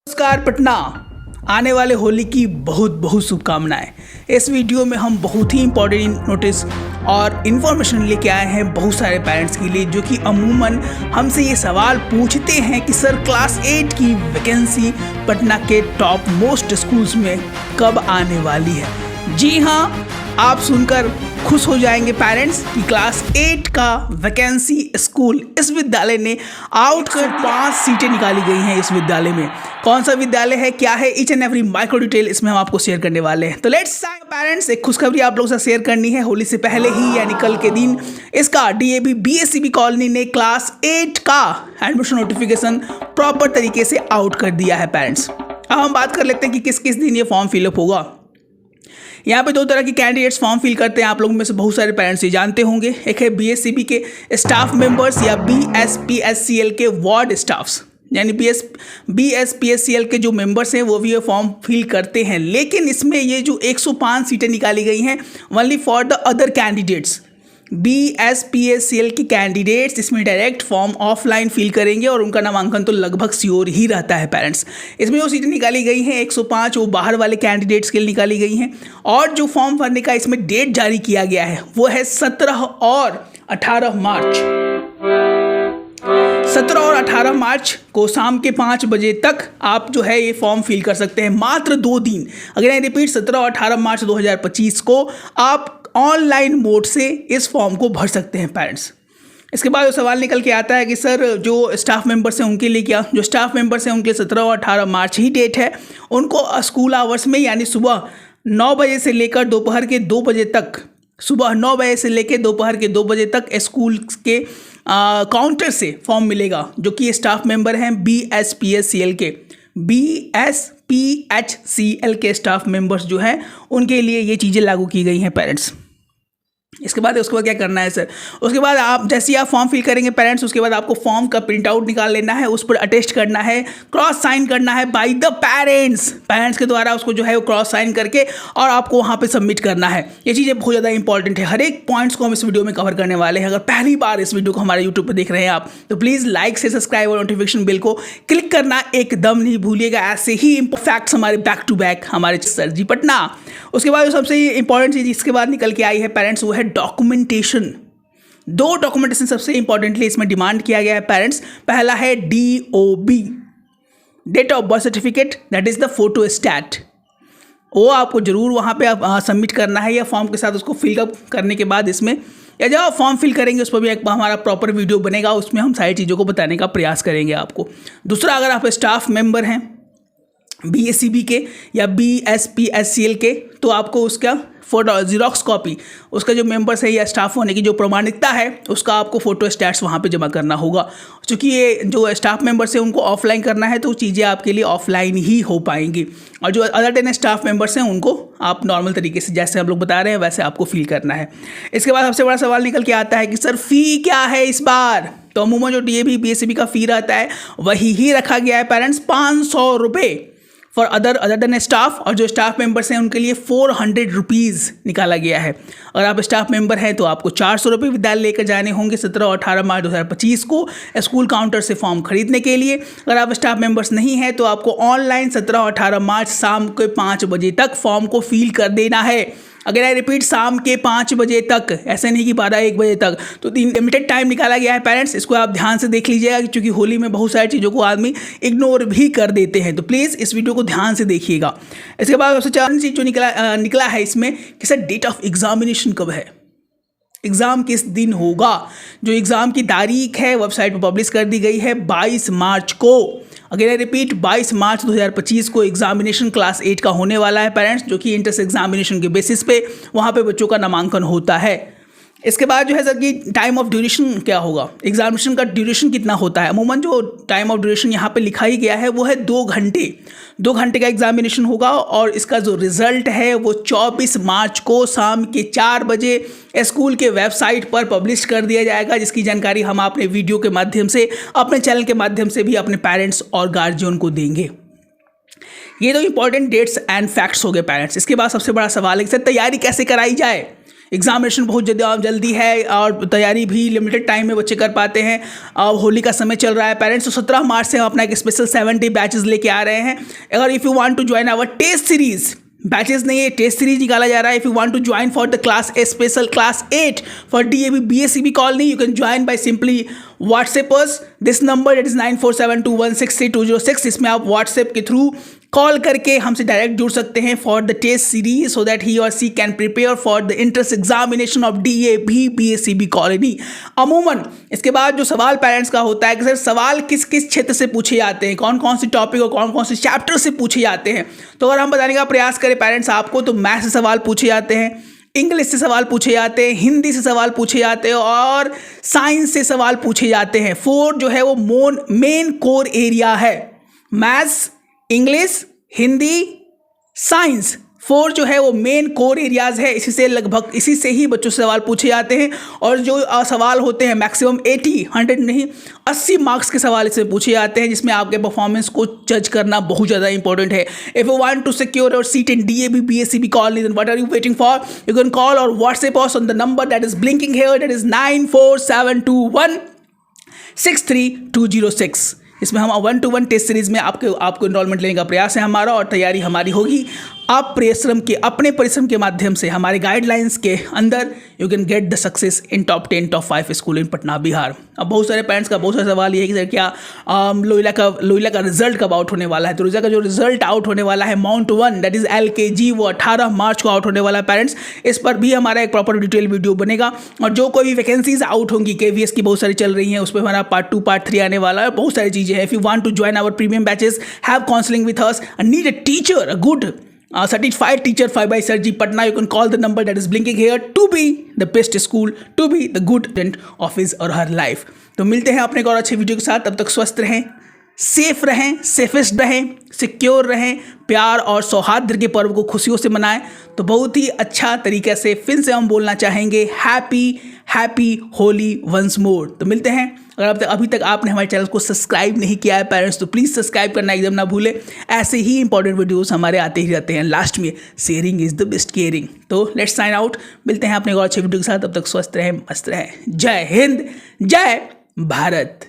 नमस्कार पटना, आने वाले होली की बहुत बहुत शुभकामनाएं। इस वीडियो में हम बहुत ही इंपॉर्टेंट नोटिस और इन्फॉर्मेशन लेके आए हैं बहुत सारे पेरेंट्स के लिए, जो कि अमूमन हमसे ये सवाल पूछते हैं कि सर क्लास 8 की वैकेंसी पटना के टॉप मोस्ट स्कूल्स में कब आने वाली है। जी हाँ, आप सुनकर खुश हो जाएंगे पेरेंट्स कि क्लास 8 का वैकेंसी स्कूल इस विद्यालय ने आउट कर 5 सीटें निकाली गई हैं। इस विद्यालय में कौन सा विद्यालय है, क्या है, each and every micro detail इसमें हम आपको शेयर करने वाले हैं। तो लेट्स पेरेंट्स, एक खुशखबरी आप लोगों से शेयर करनी है। होली से पहले ही यानी कल के दिन इसका डीएवी बीएससीबी कॉलोनी ने क्लास 8 का एडमिशन नोटिफिकेशन प्रॉपर तरीके से आउट कर दिया है पेरेंट्स। अब हम बात कर लेते हैं कि किस किस दिन ये फॉर्म फिलअप होगा। यहाँ पे दो तरह के कैंडिडेट्स फॉर्म फिल करते हैं, आप लोगों में से बहुत सारे पेरेंट्स ये जानते होंगे। एक है बीएससीबी के स्टाफ मेंबर्स या बीएसपीएससीएल के वार्ड स्टाफ्स, यानी बीएसपीएससीएल के जो मेंबर्स हैं वो भी ये फॉर्म फिल करते हैं। लेकिन इसमें ये जो 105 सीटें निकाली गई हैं only for the other candidates, BSPSCL के कैंडिडेट्स इसमें डायरेक्ट फॉर्म ऑफलाइन फिल करेंगे और उनका नामांकन तो लगभग श्योर ही रहता है पेरेंट्स। इसमें जो सीटें निकाली गई हैं 105 वो बाहर वाले कैंडिडेट्स के लिए निकाली गई हैं, और जो फॉर्म भरने का इसमें डेट जारी किया गया है वो है 17 और 18 मार्च। 17 और 18 मार्च को शाम के 5 बजे तक आप जो है ये फॉर्म फिल कर सकते हैं। मात्र 2 दिन, अगर मैं रिपीट 17 और 18 मार्च 2025 को आप ऑनलाइन मोड से इस फॉर्म को भर सकते हैं पेरेंट्स। इसके बाद जो सवाल निकल के आता है कि सर जो स्टाफ मेंबर्स हैं उनके लिए क्या, जो स्टाफ मेंबर्स हैं उनके 17 और 18 मार्च ही डेट है। उनको स्कूल आवर्स में यानी सुबह 9 बजे से लेकर दोपहर के 2 बजे तक, सुबह 9 बजे से लेकर दोपहर के 2 बजे तक स्कूल के काउंटर से फॉर्म मिलेगा। जो कि स्टाफ मेंबर हैं बीएसपीएससीएल के स्टाफ मेंबर्स जो हैं उनके लिए ये चीज़ें लागू की गई हैं पेरेंट्स। उसके बाद क्या करना है सर, उसके बाद आप जैसे ही आप फॉर्म फिल करेंगे पेरेंट्स, उसके बाद आपको फॉर्म का प्रिंट आउट निकाल लेना है, उस पर अटेस्ट करना है, क्रॉस साइन करना है बाय द पेरेंट्स के द्वारा उसको जो है वो क्रॉस साइन करके और आपको वहाँ पे सबमिट करना है। ये चीज़ें बहुत ज़्यादा इंपॉर्टेंट है। हर एक पॉइंट्स को हम इस वीडियो में कवर करने वाले हैं। अगर पहली बार इस वीडियो को हमारे यूट्यूब पर देख रहे हैं आप, तो प्लीज़ लाइक से सब्सक्राइब और नोटिफिकेशन बिल को क्लिक करना एकदम नहीं भूलिएगा। ऐसे ही फैक्ट्स हमारे बैक टू बैक हमारे सर जी पटना। उसके बाद सबसे इंपॉर्टेंट चीज़ इसके बाद निकल के आई है पेरेंट्स, वो है डॉक्यूमेंटेशन। 2 डॉक्यूमेंटेशन सबसे इंपॉर्टेंटली इसमें डिमांड किया गया है पेरेंट्स। पहला है DOB, date of birth certificate, that is the photostat. वो आपको जरूर वहाँ पे आप सबमिट करना है, या फॉर्म के साथ उसको फिलअप करने के बाद इसमें, या जब आप फॉर्म फिल करेंगे उस पर भी एक हमारा प्रॉपर वीडियो बनेगा, उसमें हम सारी चीज़ों को बताने का प्रयास करेंगे आपको। दूसरा, अगर आप स्टाफ मेंबर हैं बीएससीबी के या बीएसपीएससीएल के, तो आपको उसका फोटो जीरोक्स कॉपी, उसका जो मेंबर्स है या स्टाफ होने की जो प्रमाणिकता है उसका आपको फोटो स्टैट्स वहाँ पे जमा करना होगा। क्योंकि ये जो स्टाफ मेंबर्स है उनको ऑफलाइन करना है, तो चीज़ें आपके लिए ऑफलाइन ही हो पाएंगी, और जो अदर 10 स्टाफ मेंबर्स हैं उनको आप नॉर्मल तरीके से जैसे हम लोग बता रहे हैं वैसे आपको फिल करना है। इसके बाद सबसे बड़ा सवाल निकल के आता है कि सर फ़ी क्या है इस बार। तो अमूमन जो डीएवी बीएससीबी का फ़ी रहता है वही ही रखा गया है पेरेंट्स, 500 रुपये फॉर अदर देन स्टाफ, और जो स्टाफ मेंबर्स हैं उनके लिए 400 रुपीज़ निकाला गया है। अगर आप स्टाफ मेंबर हैं तो आपको 400 रुपये विद्यालय लेकर जाने होंगे 17 और 18 मार्च 2025 को स्कूल काउंटर से फॉर्म खरीदने के लिए। अगर आप स्टाफ मेंबर्स नहीं हैं तो आपको ऑनलाइन 17 और 18 मार्च शाम के 5 बजे तक फॉर्म को फिल कर देना है। अगर आई रिपीट शाम के 5 बजे तक, ऐसे नहीं कि 12-1 बजे तक, तो लिमिटेड टाइम निकाला गया है पेरेंट्स। इसको आप ध्यान से देख लीजिएगा, क्योंकि होली में बहुत सारी चीज़ों को आदमी इग्नोर भी कर देते हैं, तो प्लीज़ इस वीडियो को ध्यान से देखिएगा। इसके बाद सबसे चार चीज़ जो निकला है इसमें कि सर डेट ऑफ एग्जामिनेशन कब है, एग्ज़ाम किस दिन होगा। जो एग्ज़ाम की तारीख है वेबसाइट पर पब्लिश कर दी गई है 22 मार्च को। अगर आई रिपीट 22 मार्च 2025 को एग्जामिनेशन क्लास 8 का होने वाला है पेरेंट्स, जो कि इंट्रेंस एग्जामिनेशन के बेसिस पे वहाँ पे बच्चों का नामांकन होता है। इसके बाद जो है सर कि टाइम ऑफ ड्यूरेशन क्या होगा, एग्जामिनेशन का ड्यूरेशन कितना होता है। अमूमन जो टाइम ऑफ ड्यूरेशन यहाँ पे लिखा ही गया है वो है 2 घंटे। 2 घंटे का एग्जामिनेशन होगा, और इसका जो रिजल्ट है वो 24 मार्च को शाम के 4 बजे स्कूल के वेबसाइट पर पब्लिश कर दिया जाएगा, जिसकी जानकारी हम अपने वीडियो के माध्यम से, अपने चैनल के माध्यम से भी अपने पेरेंट्स और गार्जियन को देंगे। ये तो इंपॉर्टेंट डेट्स एंड फैक्ट्स हो गए पेरेंट्स। इसके बाद सबसे बड़ा सवाल है कि सर तैयारी कैसे कराई जाए। एग्जामिनेशन बहुत जल्दी है और तैयारी भी लिमिटेड टाइम में बच्चे कर पाते हैं। अब होली का समय चल रहा है पेरेंट्स, तो 17 मार्च से हम अपना एक स्पेशल 7 डे बैचेस लेके आ रहे हैं। अगर if you want to join our test series, batches नहीं है, टेस्ट सीरीज निकाला जा रहा है। If you want to join for the class a special class 8 for DAV BSCB colony, you can join by simply WhatsApp us this number, that is 9472163206। इसमें आप WhatsApp के through call करके हमसे direct जुड़ सकते हैं for the test series, so that he और she can prepare for the entrance examination of DAV BSCB colony. अमूमन इसके बाद जो सवाल पेरेंट्स का होता है कि सर सवाल किस किस क्षेत्र से पूछे जाते हैं, कौन कौन सी टॉपिक और कौन कौन से चैप्टर से पूछे जाते हैं, तो अगर हम बताने का प्रयास करें पेरेंट्स आपको, तो मैथ से सवाल पूछे जाते हैं, इंग्लिश से सवाल पूछे जाते हैं, हिंदी से सवाल पूछे जाते हैं और साइंस से सवाल पूछे जाते हैं। 4 जो है वो मेन कोर एरिया है, मैथ्स, इंग्लिश, हिंदी, साइंस, 4 जो है वो मेन कोर एरियाज है। इसी से ही बच्चों से सवाल पूछे जाते हैं और जो सवाल होते हैं मैक्सिमम 100 नहीं 80 मार्क्स के सवाल इसमें पूछे जाते हैं, जिसमें आपके परफॉर्मेंस को जज करना बहुत ज़्यादा इंपॉर्टेंट है। If you want to secure your seat in DAV BSCB colony, then what are you waiting for? You can call और WhatsApp us on the number that is blinking here, that is 9472163206। इसमें हम 1-to-1 test series में आपको enrolment लेने का प्रयास है हमारा, और तैयारी हमारी होगी। आप अपने परिश्रम के माध्यम से हमारे गाइडलाइंस के अंदर you can get the success in top 10 top 5 school इन पटना बिहार। अब बहुत सारे पेरेंट्स का बहुत सारा सवाल ये है कि सर क्या लोहिला का रिजल्ट कब आउट होने वाला है? तो लोहिला का जो रिजल्ट आउट होने वाला है माउंट 1 दैट इज LKG, वो 18 मार्च को आउट होने वाला है पेरेंट्स। इस पर भी हमारा एक प्रॉपर डिटेल वीडियो बनेगा, और जो कोई भी वैकेंसीज आउट होंगी KVS की बहुत सारी चल रही हैं, उस पर हमारा पार्ट 2 पार्ट 3 आने वाला है। बहुत सारी चीज़ें हैं। If you want to join our premium batches, have counselling with us and need a teacher, a good certified teacher 5 Sir G Patna, you can call the number that is blinking here to be the best school, to be the good student of his or her life। तो मिलते हैं अपने एक और अच्छे video के साथ। तब तक स्वस्थ रहें, सेफ रहें, सेफेस्ट रहें, सिक्योर रहें, प्यार और सौहार्द के पर्व को खुशियों से मनाएं। तो बहुत ही अच्छा तरीके से फिर से हम बोलना चाहेंगे हैप्पी होली वंस मोर। तो मिलते हैं। अगर अभी तक आपने हमारे चैनल को सब्सक्राइब नहीं किया है पेरेंट्स, तो प्लीज़ सब्सक्राइब करना एकदम ना भूलें। ऐसे ही इंपॉर्टेंट वीडियोस हमारे आते ही रहते हैं। लास्ट में sharing is the best caring. तो लेट्स साइन आउट। मिलते हैं अपने और अच्छे वीडियो के साथ। तब तक स्वस्थ रहें, मस्त रहें। जय हिंद, जय भारत।